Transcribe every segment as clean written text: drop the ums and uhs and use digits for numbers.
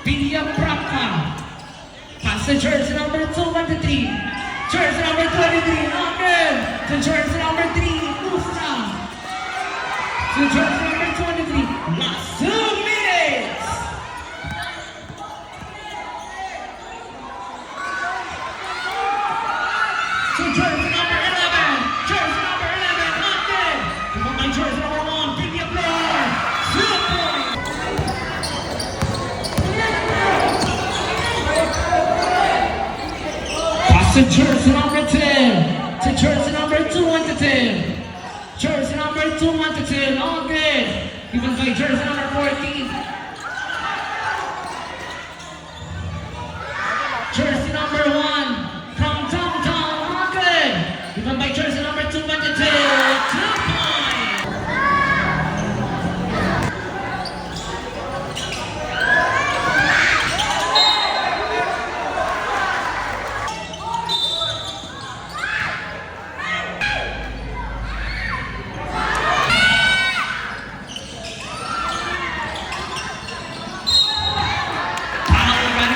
William Prapka. Pass to jersey number 23. Jersey number 23, Angel. To jersey number 3, Lustra. To jersey number 23, last 2 minutes. To jersey number 11, Angel. Come on, jersey number 1, William Prapka. 2 points. To jersey number 10. To jersey number 2-10. Jersey number 2-10. All good. Given by jersey number 14. Jersey number 1 from downtown. All good. Given by jersey number 2-2. 2 points.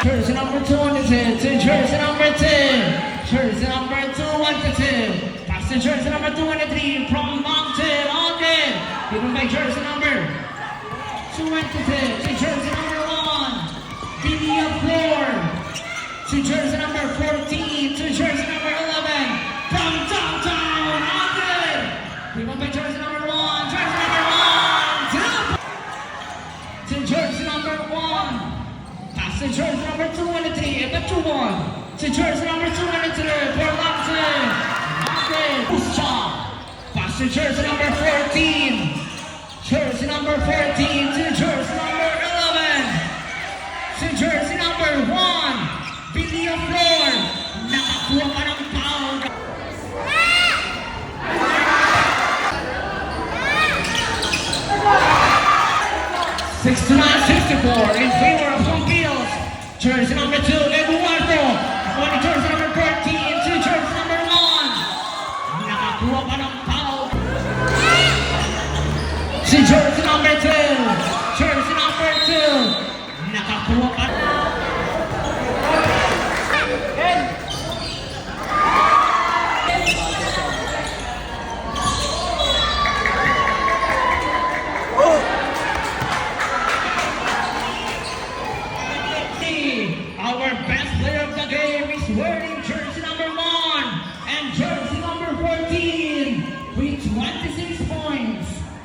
Jersey number 2-10 to jersey number 10. Jersey number 2-10. Pass to jersey number 2-3 from Mountain. All good. Given by jersey number 2-10 to jersey number 1. Billy of 4. To jersey number 14. To jersey number 11. From downtown. All good. Given by jersey number 1. Jersey number 1. To jersey number 1. To jersey number 2-3, and 2-1. To jersey number 2-3 for Mountain. Okay, Lustra. Pass to jersey number 14. Jersey number 14 to jersey number 11. To jersey number 1. Billy of 4. Nakakuha pa ng foul. Six to 9, 64 in favor of Jersey number 2